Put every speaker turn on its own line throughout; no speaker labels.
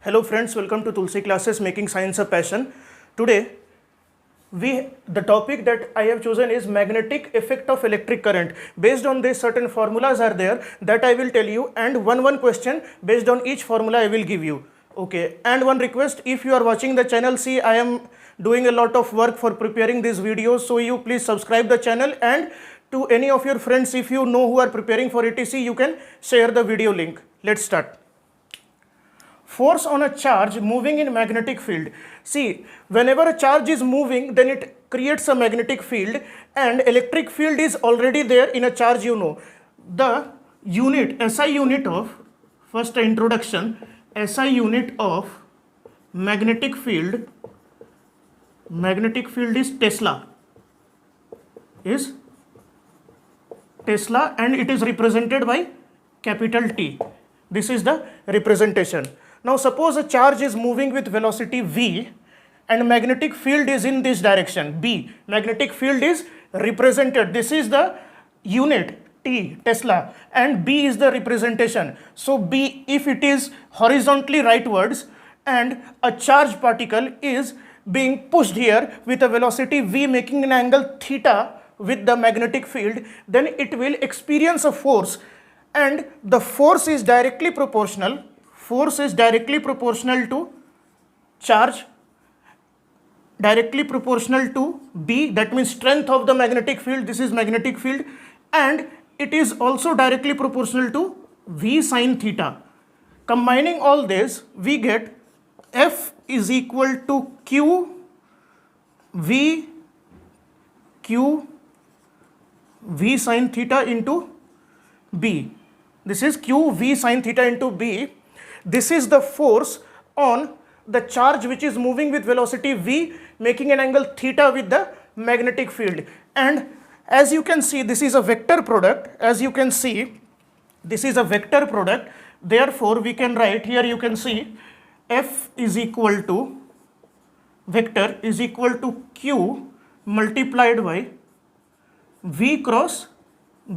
Hello friends, welcome to Tulsi Classes Making Science a Passion. Today, the topic that I have chosen is magnetic effect of electric current. Based on this, certain formulas are there that I will tell you, and one question based on each formula I will give you. Okay, and one request, if you are watching the channel, see I am doing a lot of work for preparing these videos, so you please subscribe the channel, and to any of your friends if you know who are preparing for ETC, you can share the video link. Let's start. Force on a charge moving in magnetic field. See, whenever a charge is moving, then it creates a magnetic field, and electric field is already there in a charge, you know. The unit, SI unit of, first introduction, SI unit of magnetic field is Tesla. And it is represented by capital T. This is the representation. Now suppose a charge is moving with velocity v and magnetic field is in this direction B. Magnetic field is represented. This is the unit T, Tesla, and B is the representation. So B, if it is horizontally rightwards and a charged particle is being pushed here with a velocity v making an angle theta with the magnetic field, then it will experience a force, and the force is directly proportional. Force is directly proportional to charge, directly proportional to B, that means strength of the magnetic field. This is magnetic field, and it is also directly proportional to V sine theta. Combining all this, we get F is equal to Q V sine theta into B. This is Q V sine theta into B. This is the force on the charge which is moving with velocity v making an angle theta with the magnetic field. And as you can see, this is a vector product. As you can see, this is a vector product. Therefore, we can write here, you can see F is equal to vector is equal to Q multiplied by V cross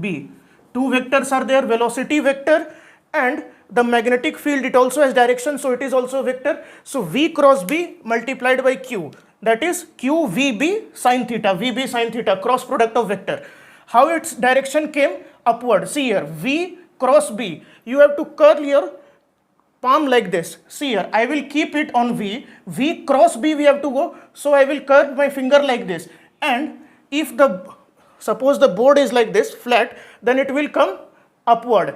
B. Two vectors are there, velocity vector and the magnetic field. It also has direction, so it is also a vector. So V cross B multiplied by Q, that is Q VB sine theta, VB sine theta, cross product of vector. How its direction came? Upward. See here, V cross B. You have to curl your palm like this. See here, I will keep it on V. V cross B we have to go. So I will curl my finger like this. And if suppose the board is like this, flat, then it will come upward.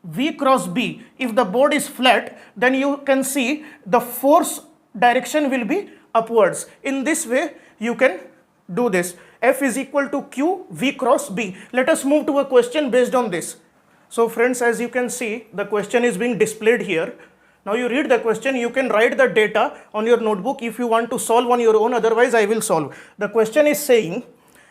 V cross B. If the board is flat, then you can see the force direction will be upwards. In this way, you can do this. F is equal to Q V cross B. Let us move to a question based on this. So friends, as you can see, the question is being displayed here. Now you read the question, you can write the data on your notebook if you want to solve on your own, otherwise I will solve. The question is saying,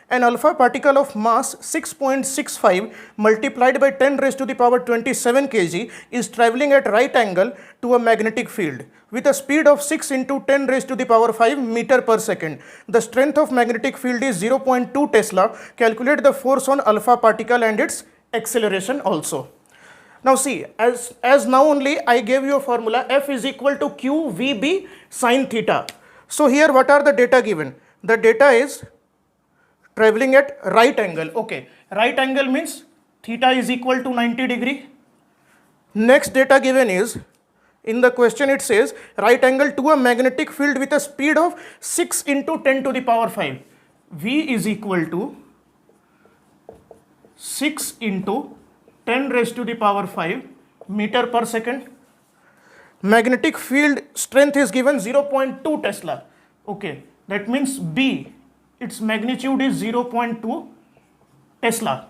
an alpha particle of mass 6.65 multiplied by 10 raised to the power 27 kg is traveling at right angle to a magnetic field with a speed of 6 into 10 raised to the power 5 meter per second. The strength of magnetic field is 0.2 Tesla. Calculate the force on alpha particle and its acceleration also. Now see, as now only I gave you a formula, F is equal to Q VB sine theta. So here what are the data given? The data is traveling at right angle. Okay, right angle means theta is equal to 90 degree. Next data given is, in the question it says, right angle to a magnetic field with a speed of 6 into 10 to the power 5. V is equal to 6 into 10 raised to the power 5 meter per second. Magnetic field strength is given 0.2 Tesla. Okay, that means B, its magnitude is 0.2 Tesla.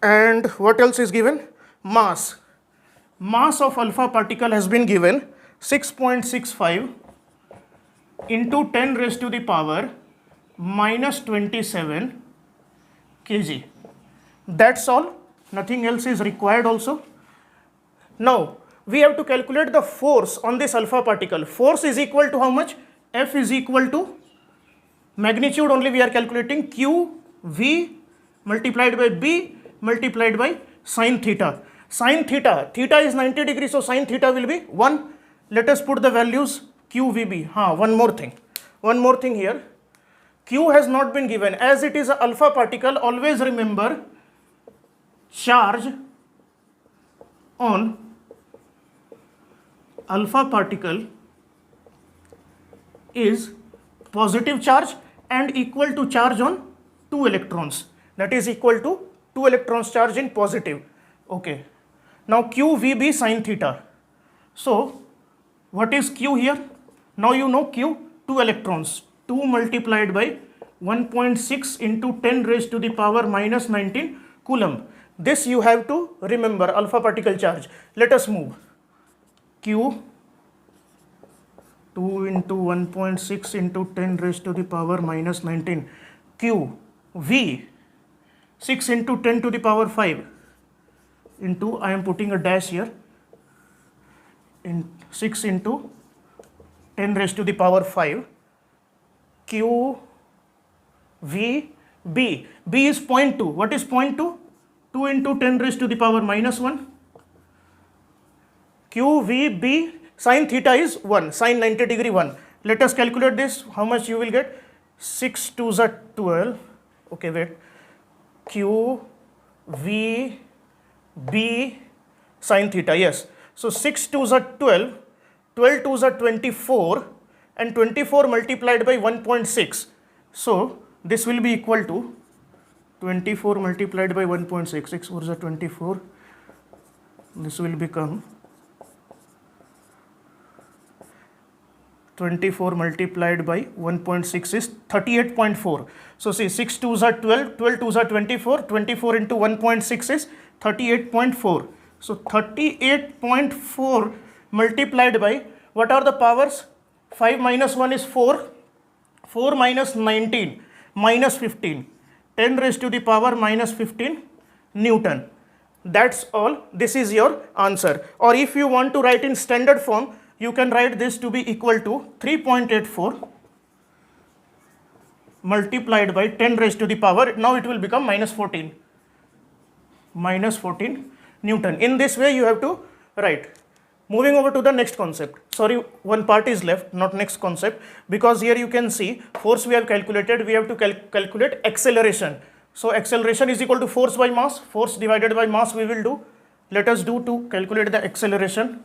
And what else is given? Mass. Mass of alpha particle has been given 6.65 into 10 raised to the power minus 27 kg. That's all. Nothing else is required also. Now, we have to calculate the force on this alpha particle. Force is equal to how much? F is equal to magnitude only we are calculating, Q V multiplied by B multiplied by sine theta. Sine theta, theta is 90 degrees, so sine theta will be 1. Let us put the values QVB. One more thing here. Q has not been given. As it is an alpha particle, always remember charge on alpha particle is positive charge and equal to charge on 2 electrons. That is equal to 2 electrons charge in positive. Okay. Now QVB sin theta. So what is Q here? Now you know Q, 2 electrons. 2 multiplied by 1.6 into 10 raised to the power minus 19 coulomb. This you have to remember, alpha particle charge. Let us move. Q 2 into 1.6 into 10 raised to the power minus 19. Q V 6 into 10 to the power 5 into, I am putting a dash here, in 6 into 10 raised to the power 5. Q V B. B is 0.2. What is 0.2? 2 into 10 raised to the power minus 1. Q V B sin theta is 1. Sin 90 degree 1. Let us calculate this. How much you will get? 6 2s are 12. Okay, wait. Q V B sin theta. Yes. So 6 2s are 12. 12 2s are 24. And 24 multiplied by 1.6. So this will be equal to 24 multiplied by 1.6. 6 4s are 24. This will become 24 multiplied by 1.6 is 38.4. So see, 6 2s are 12, 12 2s are 24, 24 into 1.6 is 38.4. So 38.4 multiplied by, what are the powers? 5 minus 1 is 4, 4 minus 19, minus 15, 10 raised to the power minus 15 Newton. That's all. This is your answer. Or if you want to write in standard form, you can write this to be equal to 3.84 multiplied by 10 raised to the power, now it will become minus 14 Newton. In this way you have to write. Moving over to the next concept. Sorry, one part is left, not next concept, because here you can see force we have calculated, we have to calculate acceleration. So acceleration is equal to force by mass, force divided by mass we will do. Let us do to calculate the acceleration.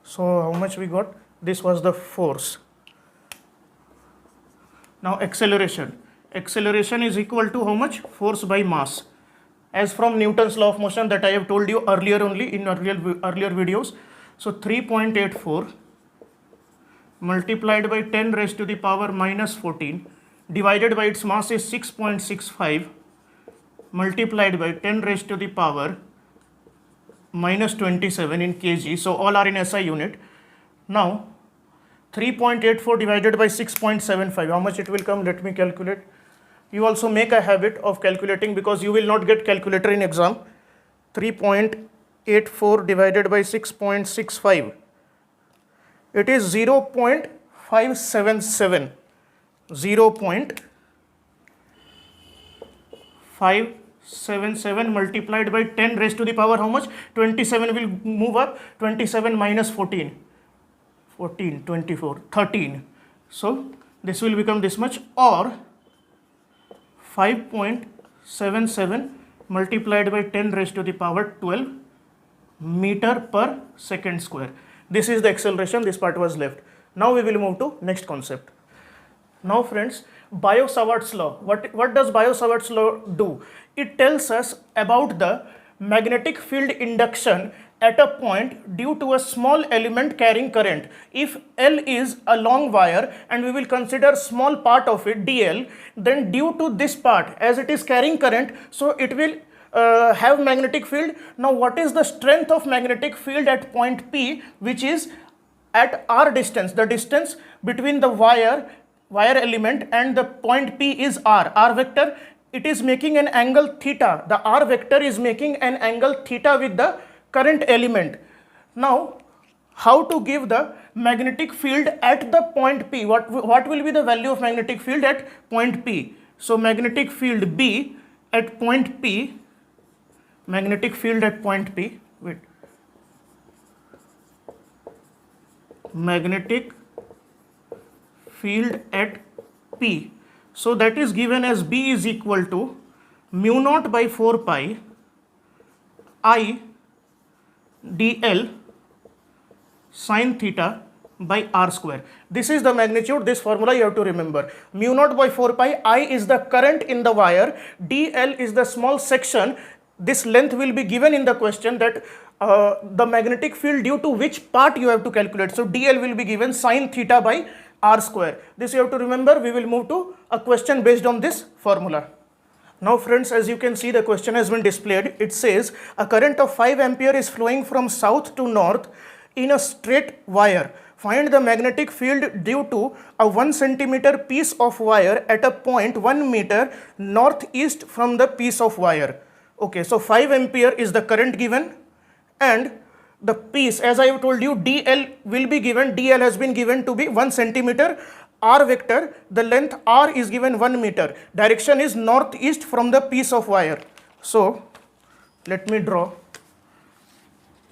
So how much we got? This was the force. Now acceleration. Acceleration is equal to how much? Force by mass. As from Newton's law of motion that I have told you earlier only in earlier videos. So 3.84 multiplied by 10 raised to the power minus 14 divided by its mass is 6.65 multiplied by 10 raised to the power minus 27 in kg. So all are in SI unit. Now 3.84 divided by 6.75, how much it will come? Let me calculate. You also make a habit of calculating because you will not get calculator in exam. 3.84 divided by 6.65, it is 0.577. 0.577 multiplied by 10 raised to the power how much? 27 will move up. 27 minus 14. 14, 24, 13. So this will become this much, or 5.77 multiplied by 10 raised to the power 12 meter per second square. This is the acceleration. This part was left. Now we will move to next concept. Now friends, Biot-Savart's law. What does Biot-Savart's law do? It tells us about the magnetic field induction at a point due to a small element carrying current. If L is a long wire and we will consider small part of it, dl, then due to this part, as it is carrying current, so it will have magnetic field. Now what is the strength of magnetic field at point P, which is at r distance? The distance between the wire element and the point P is r vector. It is making an angle theta. The r vector is making an angle theta with the current element. Now, how to give the magnetic field at the point P. What will be the value of magnetic field at point P? So magnetic field B at point P, magnetic field at point P, wait, magnetic field at P. So that is given as B is equal to mu naught by 4 pi I dl sine theta by r square. This is the magnitude. This formula you have to remember. Mu naught by 4 pi, I is the current in the wire, dl is the small section. This length will be given in the question, that the magnetic field due to which part you have to calculate. So dl will be given sine theta by r square. This you have to remember. We will move to a question based on this formula. Now friends, as you can see, the question has been displayed. It says a current of 5 ampere is flowing from south to north in a straight wire. Find the magnetic field due to a 1 centimeter piece of wire at a point 1 meter northeast from the piece of wire. Okay, so 5 ampere is the current given, and the piece, as I have told you, dl will be given. Dl has been given to be 1 centimeter. R vector, the length r is given 1 meter. Direction is northeast from the piece of wire. So let me draw.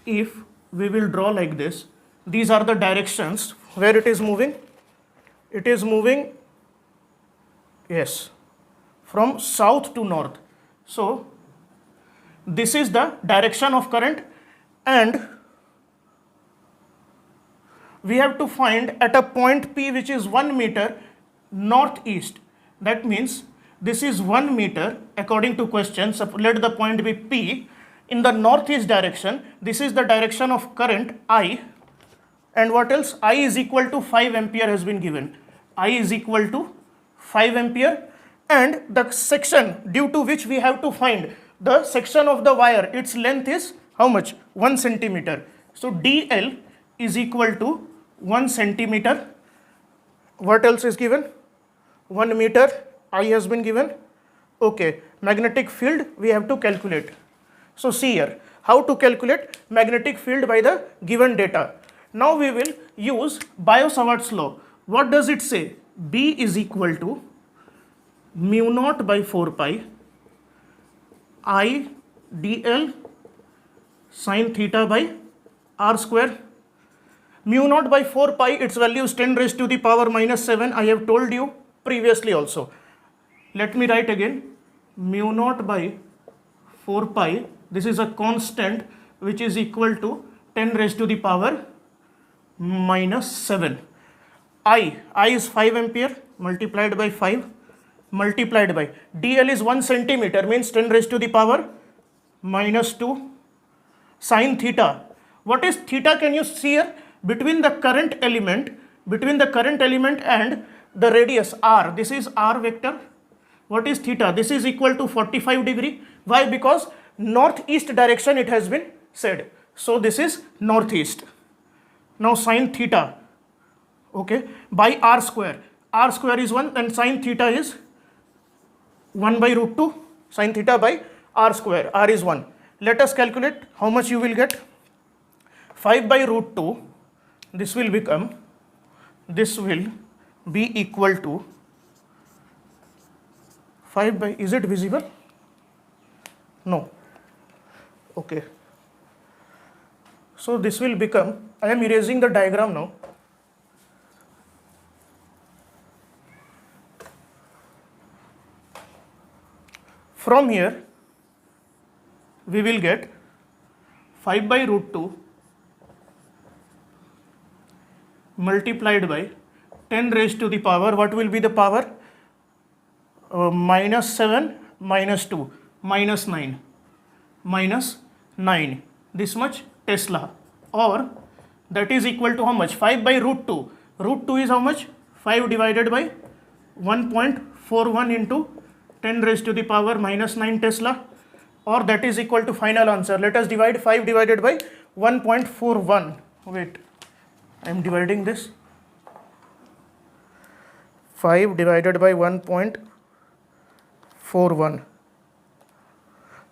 If we will draw like this, these are the directions where it is moving. It is moving, yes, from south to north. So this is the direction of current, and we have to find at a point P which is 1 meter northeast. That means this is 1 meter according to question. So let the point be P in the northeast direction. This is the direction of current I, and what else? I is equal to 5 ampere has been given. I is equal to 5 ampere, and the section due to which we have to find the section of the wire, its length is how much? 1 centimeter. So dl is equal to 1 centimeter. What else is given? 1 meter. I has been given. Okay, magnetic field we have to calculate. So see here how to calculate magnetic field by the given data. Now we will use Biot-Savart's law. What does it say? B is equal to mu naught by 4 pi I dl sine theta by r square. Mu naught by 4 pi, its value is 10 raised to the power minus 7. I have told you previously also. Let me write again. Mu naught by 4 pi, this is a constant which is equal to 10 raised to the power minus 7. I is 5 ampere multiplied by 5 multiplied by dl is 1 centimeter, means 10 raised to the power minus 2 sine theta. What is theta? Can you see here? Between the current element and the radius r, this is r vector. What is theta? This is equal to 45 degree. Why? Because northeast direction it has been said. So this is northeast. Now sine theta, okay, by r square. R square is 1 and sine theta is 1 by root 2. Sine theta by r square. R is 1. Let us calculate how much you will get. 5 by root 2. This will be equal to 5 by, is it visible? No. Okay. So this will become, I am erasing the diagram now. From here, we will get 5 by root 2 multiplied by 10 raised to the power, what will be the power? Minus 7 minus 2 minus 9 minus 9. This much Tesla, or that is equal to how much? 5 by root 2. Root 2 is how much? 5 divided by 1.41 into 10 raised to the power minus 9 Tesla, or that is equal to final answer. Let us divide 5 divided by 1.41. Wait, I am dividing this. 5 divided by 1.41.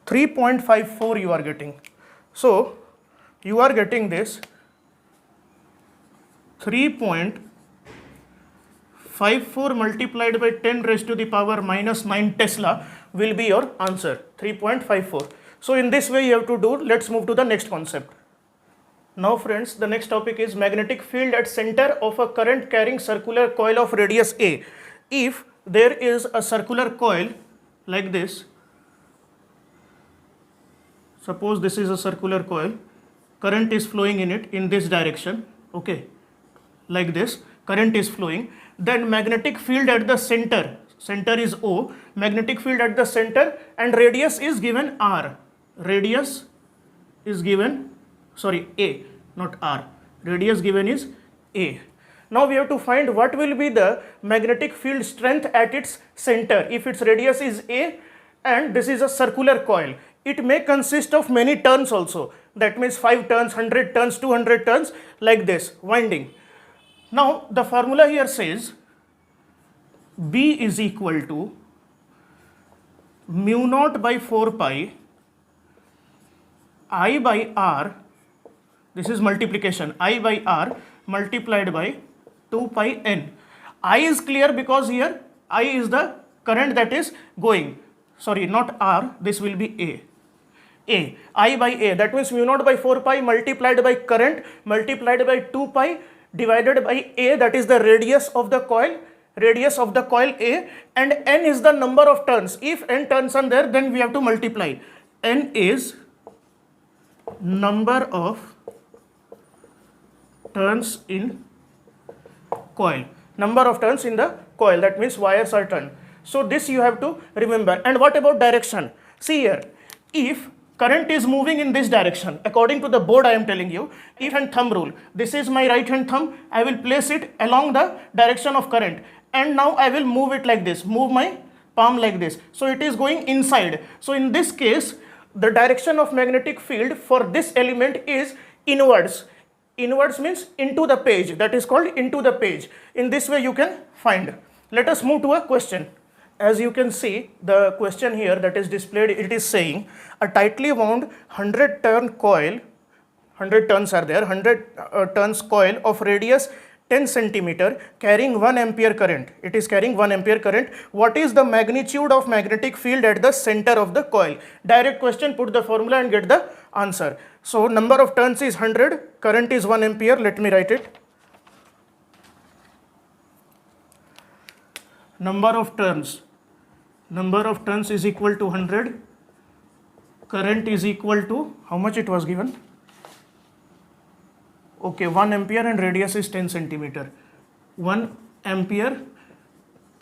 3.54 you are getting. So you are getting this 3.54 multiplied by 10 raised to the power minus 9 Tesla will be your answer, 3.54. So in this way you have to do. Let's move to the next concept. Now friends, the next topic is magnetic field at center of a current carrying circular coil of radius A. If there is a circular coil like this, suppose this is a circular coil, current is flowing in it in this direction, okay, like this, current is flowing, then magnetic field at the center is O, magnetic field at the center, and radius is given R. Radius is given, sorry, A, not R. Radius given is A. Now we have to find what will be the magnetic field strength at its center. If its radius is A and this is a circular coil, it may consist of many turns also. That means 5 turns, 100 turns, 200 turns, like this, winding. Now the formula here says B is equal to mu naught by 4 pi I by R, this is multiplication, I by R multiplied by 2 pi N. I is clear because here I is the current that is going, sorry, not R, this will be A. I by A, that means mu naught by 4 pi multiplied by current multiplied by 2 pi divided by A, that is the radius of the coil A, and N is the number of turns. If N turns are there, then we have to multiply. N is number of turns in coil, number of turns in the coil, that means wires are turned. So this you have to remember. And what about direction? See here, if current is moving in this direction, according to the board I am telling you, if and thumb rule, this is my right hand thumb, I will place it along the direction of current, and now I will move it like this, move my palm like this, so it is going inside. So in this case, the direction of magnetic field for this element is inwards. Inwards means into the page, that is called into the page. In this way you can find. Let us move to a question. As you can see, the question here that is displayed, it is saying a tightly wound 100 turn coil, 100 turns are there, 100 turns coil of radius 10 centimeter carrying 1 ampere current. It is carrying 1 ampere current. What is the magnitude of magnetic field at the center of the coil? Direct question, put the formula and get the answer. So number of turns is 100, current is 1 ampere. Let me write it. Number of turns is equal to 100, current is equal to, how much it was given? Okay, 1 ampere and radius is 10 centimeter. 1 ampere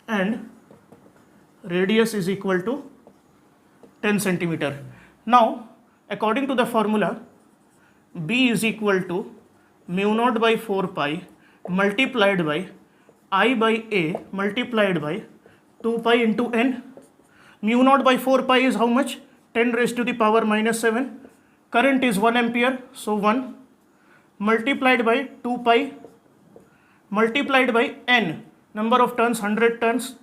and radius is equal to 10 centimeter. Now, according to the formula, B is equal to mu naught by 4 pi multiplied by I by A multiplied by 2 pi into N. Mu naught by 4 pi is how much? 10 raised to the power minus 7. Current is 1 ampere, so 1 multiplied by 2 pi multiplied by N, number of turns 100 turns,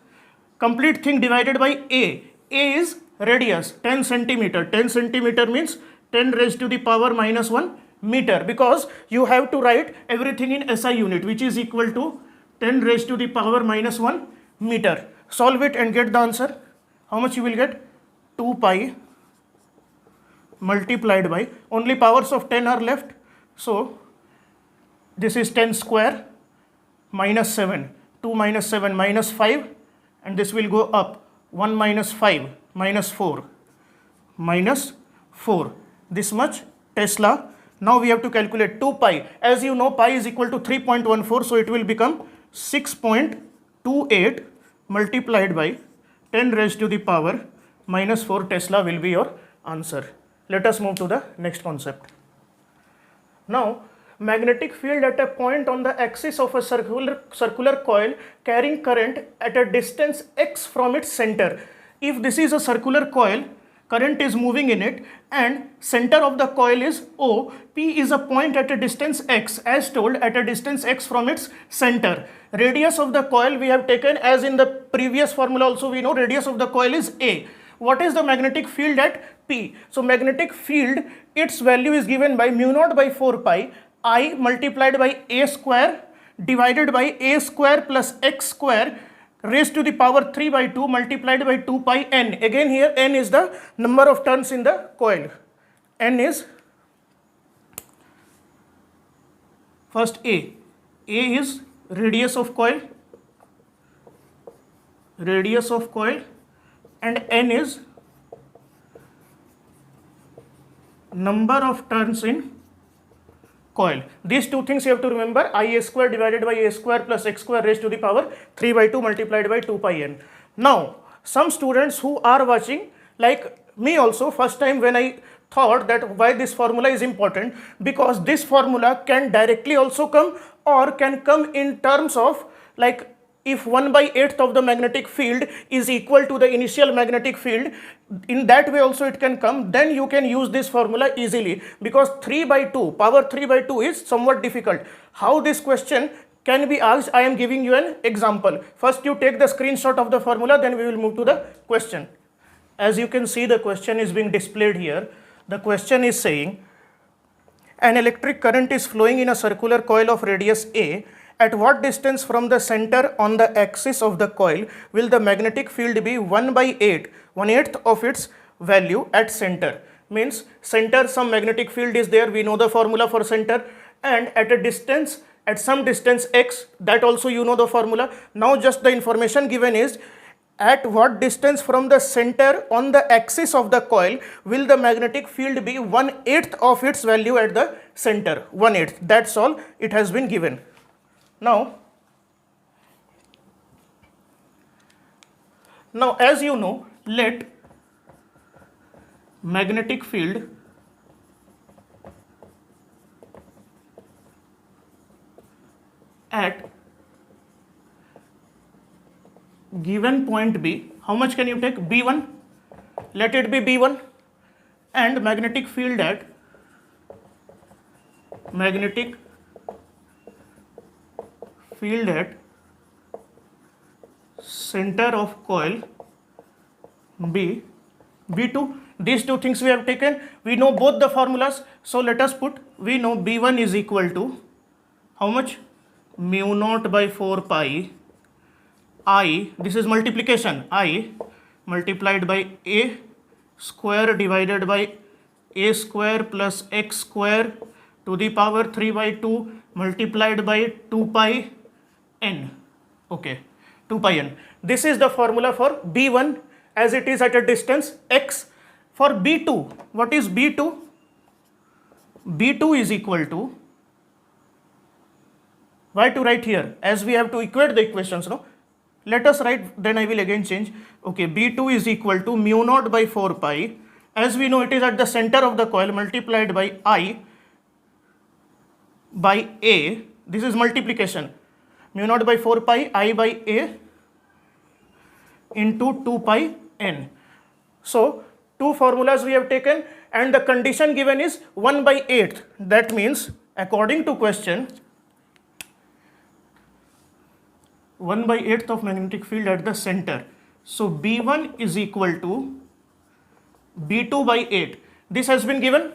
complete thing divided by A. A is radius 10 centimeter. 10 centimeter means 10 raised to the power minus 1 meter, because you have to write everything in SI unit, which is equal to 10 raised to the power minus 1 meter. Solve it and get the answer. How much you will get? 2 pi multiplied by, only powers of 10 are left, so this is 10 square minus 7, 2 minus 7 minus 5, and this will go up, 1 minus 5 minus 4 minus 4, this much Tesla. Now we have to calculate 2 pi. As you know, pi is equal to 3.14, so it will become 6.28 multiplied by 10 raised to the power minus 4 Tesla will be your answer. Let us move to the next concept. Now, magnetic field at a point on the axis of a circular coil carrying current at a distance x from its center. If this is a circular coil, current is moving in it and center of the coil is O, P is a point at a distance x, as told, at a distance x from its center. Radius of the coil we have taken, as in the previous formula also we know radius of the coil is A. What is the magnetic field at P? So magnetic field, its value is given by mu naught by 4 pi I multiplied by A square divided by a square plus x square raised to the power 3 by 2 multiplied by 2 pi n. Again here n is the number of turns in the coil. N is first A. A is radius of coil, and n is number of turns in coil. These two things you have to remember, ia square divided by a square plus x square raised to the power 3 by 2 multiplied by 2 pi n. Now, some students who are watching, like me also, first time when I thought that why this formula is important, because this formula can directly also come or can come in terms of like if 1 by 8th of the magnetic field is equal to the initial magnetic field, in that way also it can come, then you can use this formula easily, because 3 by 2, power 3 by 2 is somewhat difficult. How this question can be asked, I am giving you an example. First you take the screenshot of the formula, then we will move to the question. As you can see, the question is being displayed here. The question is saying, an electric current is flowing in a circular coil of radius A. At what distance from the center on the axis of the coil will the magnetic field be 1 by 8, 1/8 of its value at center? Means center, some magnetic field is there, we know the formula for center, and at a distance, at some distance x, that also you know the formula. Now just the information given is, at what distance from the center on the axis of the coil will the magnetic field be 1/8 of its value at the center, 1/8. That's all it has been given. Now as you know, let magnetic field at given point B, how much can you take? B1, let it be B1, and magnetic field at center of coil B, B2. These two things we have taken, we know both the formulas, so let us put, we know B1 is equal to how much? Mu naught by 4 pi I, this is multiplication, I multiplied by a square divided by a square plus x square to the power 3 by 2 multiplied by 2 pi n. Okay, 2 pi n. This is the formula for B1 as it is at a distance x. For B2, what is B2? B2 is equal to, why to write here? As we have to equate the equations, no? Let us write, then I will again change. Okay, B2 is equal to mu naught by 4 pi. As we know, it is at the center of the coil multiplied by I by A. This is multiplication. Mu naught by 4 pi I by A into 2 pi n. So, two formulas we have taken, and the condition given is 1 by 8th. That means, according to question, 1 by 8th of magnetic field at the center. So B1 is equal to B2 by 8. This has been given.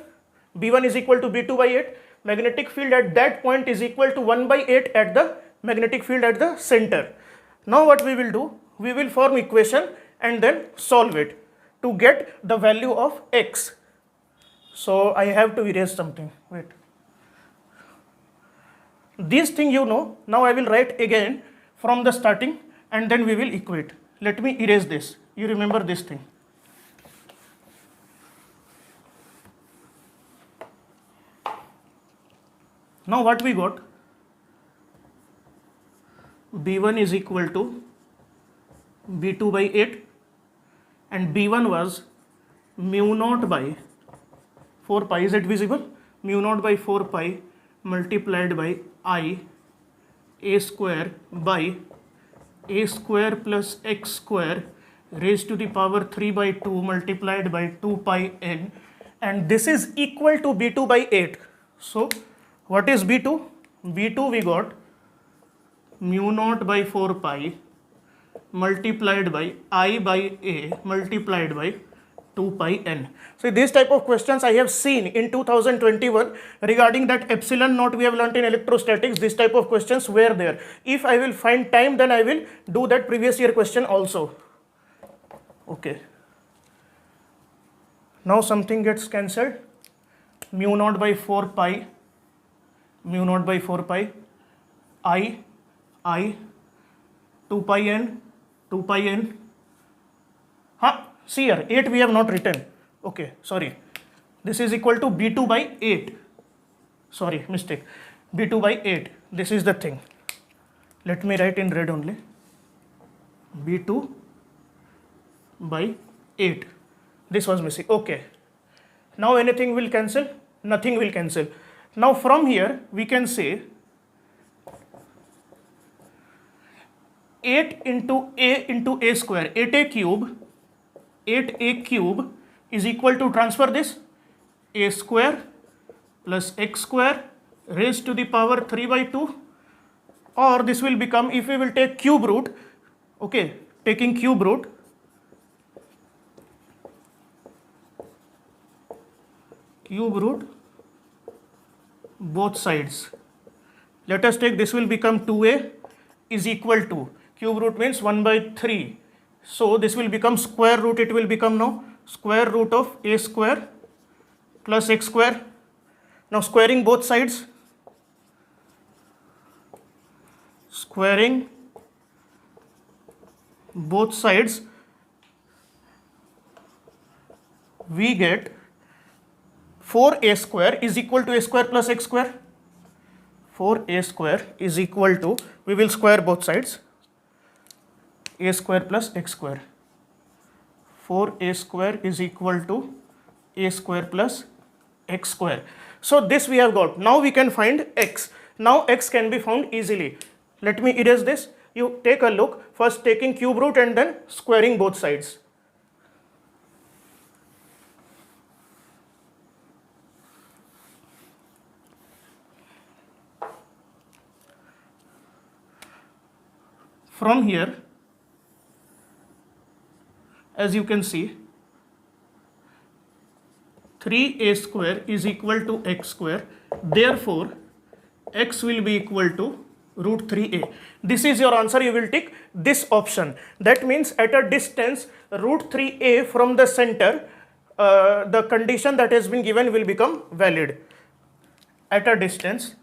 B1 is equal to B2 by 8. Magnetic field at that point is equal to 1 by 8 at the magnetic field at the center. Now what we will do? We will form equation and then solve it to get the value of x. So I have to erase something. Wait. This thing you know. Now I will write again from the starting and then we will equate. Let me erase this. You remember this thing. Now what we got? B1 is equal to B2 by 8 and B1 was mu naught by 4 pi. Is it visible? Mu naught by 4 pi multiplied by I a square by a square plus x square raised to the power 3 by 2 multiplied by 2 pi n, and this is equal to B2 by 8. So what is B2? B2 we got mu naught by 4 pi multiplied by I by a multiplied by 2 pi n. So these type of questions I have seen in 2021 regarding that epsilon naught we have learnt in electrostatics. This type of questions were there. If I will find time, then I will do that previous year question also. Okay. Now something gets cancelled. Mu naught by 4 pi, mu naught by 4 pi, I, 2 pi n, 2 pi n. See here, 8 we have not written. Okay, sorry. This is equal to B2 by 8. Sorry, mistake. B2 by 8. This is the thing. Let me write in red only. B2 by 8. This was missing. Okay. Now anything will cancel? Nothing will cancel. Now from here we can say 8 into a square, 8a cube is equal to, transfer this, a square plus x square raised to the power 3 by 2, or this will become, if we will take cube root, okay, taking cube root, both sides. Let us take, this will become 2a is equal to, cube root means 1 by 3. So this will become square root, it will become now square root of a square plus x square. Now squaring both sides, we get 4a square is equal to a square plus x square. 4a square is equal to, we will square both sides, a square plus x square. 4a square is equal to a square plus x square. So this we have got. Now we can find x. Now x can be found easily. Let me erase this. You take a look, first taking cube root and then squaring both sides. From here, as you can see, 3a square is equal to x square. Therefore, x will be equal to root 3a. This is your answer. You will take this option. That means at a distance root 3a from the center, the condition that has been given will become valid. At a distance,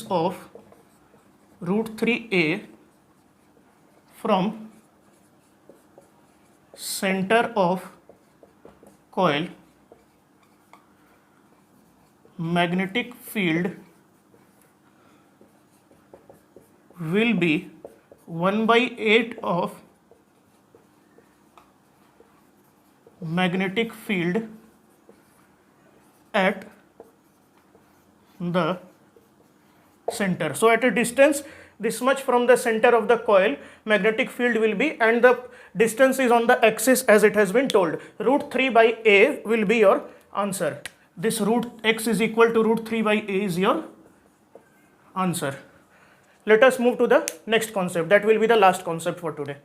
of root 3a from center of coil, magnetic field will be 1 by 8 of magnetic field at the center. So at a distance this much from the center of the coil, magnetic field will be, and the distance is on the axis as it has been told. Root 3 by a will be your answer. This root x is equal to root 3 by a is your answer. Let us move to the next concept. That will be the last concept for today.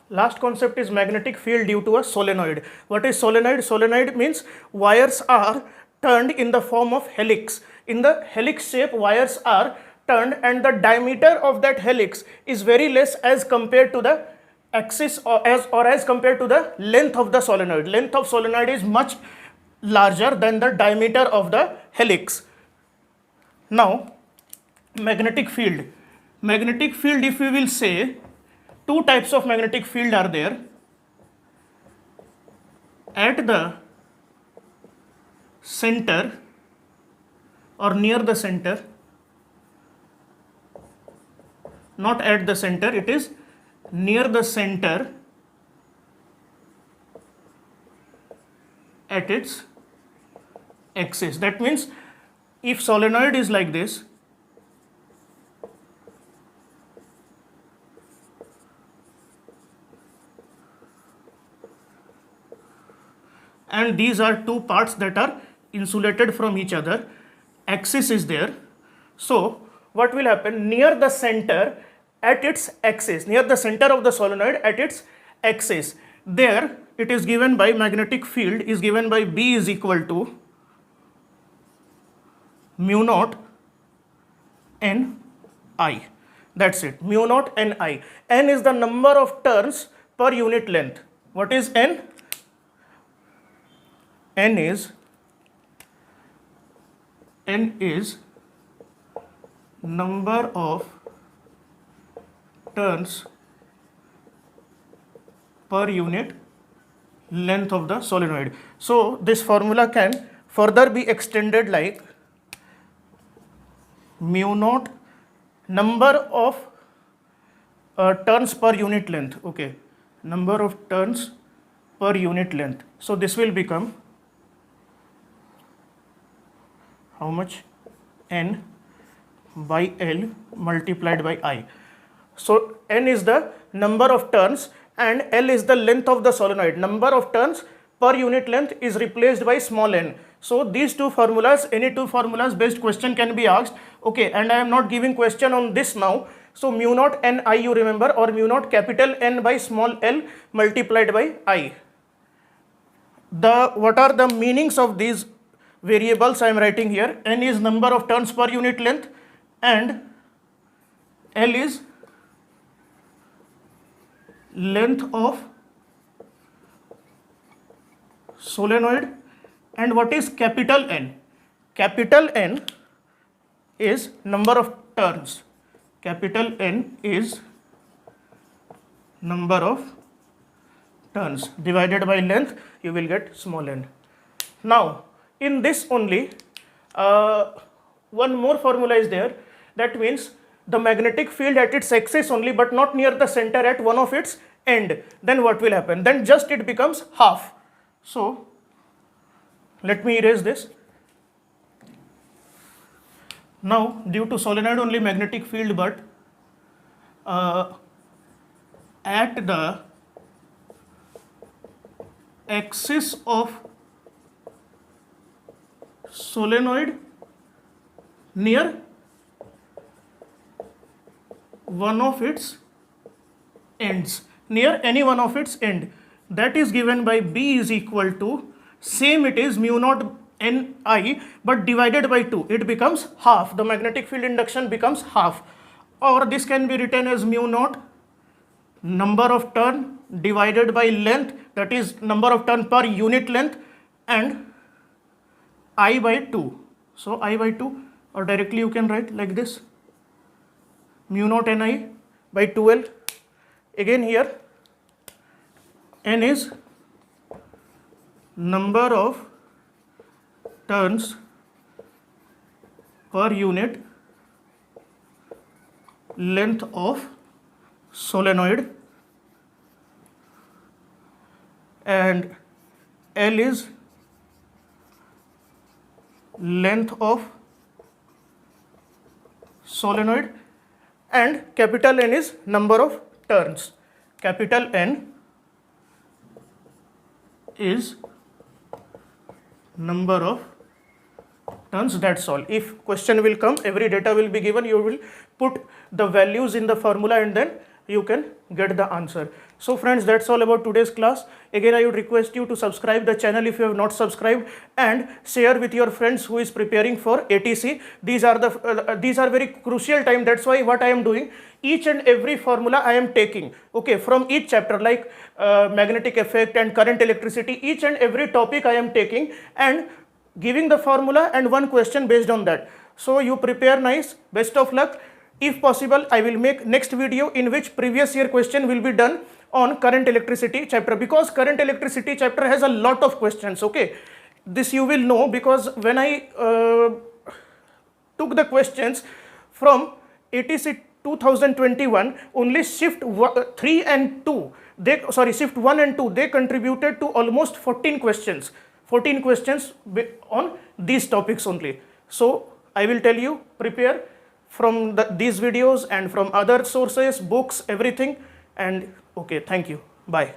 Last concept is magnetic field due to a solenoid. What is solenoid? Solenoid means wires are turned in the form of helix. In the helix shape, wires are turned and the diameter of that helix is very less as compared to the axis or as compared to the length of the solenoid. Length of solenoid is much larger than the diameter of the helix. Now, magnetic field. Magnetic field, if we will say, two types of magnetic field are there. At the center or near the center, not at the center, it is near the center at its axis. That means if solenoid is like this, and these are two parts that are insulated from each other, axis is there. So what will happen? Near the center, at its axis, near the center of the solenoid at its axis. There it is given by magnetic field is given by B is equal to mu naught n I. That's it, mu naught n I. N is the number of turns per unit length. What is n? N is number of turns per unit length of the solenoid. So this formula can further be extended like mu naught number of turns per unit length. Okay, number of turns per unit length. So this will become how much? N by L multiplied by I. So N is the number of turns and L is the length of the solenoid. Number of turns per unit length is replaced by small n. So these two formulas, any two formulas based question can be asked. Okay, and I am not giving question on this now. So mu naught n I you remember, or mu naught capital N by small l multiplied by I. What are the meanings of these variables I am writing here? N is number of turns per unit length and L is length of solenoid. And what is capital N? Capital N is number of turns. Capital N is number of turns divided by length, you will get small n. Now in this only one more formula is there. That means the magnetic field at its axis only, but not near the center at one of its end. Then what will happen? Then just it becomes half. So let me erase this. Now due to solenoid only magnetic field, but at the axis of solenoid near one of its ends, near any one of its end, that is given by B is equal to, same it is mu naught n I, but divided by 2, it becomes half. The magnetic field induction becomes half, or this can be written as mu naught number of turn divided by length, that is number of turn per unit length, and I by 2. So I by 2, or directly you can write like this, mu naught Ni by 2L. Again here N is number of turns per unit length of solenoid, and L is length of solenoid, and capital N is number of turns. Capital N is number of turns. That's all. If question will come, every data will be given, you will put the values in the formula and then you can get the answer. So friends, that's all about today's class. Again, I would request you to subscribe the channel if you have not subscribed, and share with your friends who is preparing for ATC. These are very crucial time. That's why what I am doing, each and every formula I am taking, okay, from each chapter, like magnetic effect and current electricity, each and every topic I am taking and giving the formula and one question based on that. So you prepare nice. Best of luck. If possible, I will make next video in which previous year question will be done on current electricity chapter, because current electricity chapter has a lot of questions. Okay, this you will know, because when I took the questions from ATC 2021, only shift 3 and 2, shift 1 and 2, they contributed to almost 14 questions on these topics only. So I will tell you, prepare from these videos and from other sources, books, everything. And okay, thank you. Bye.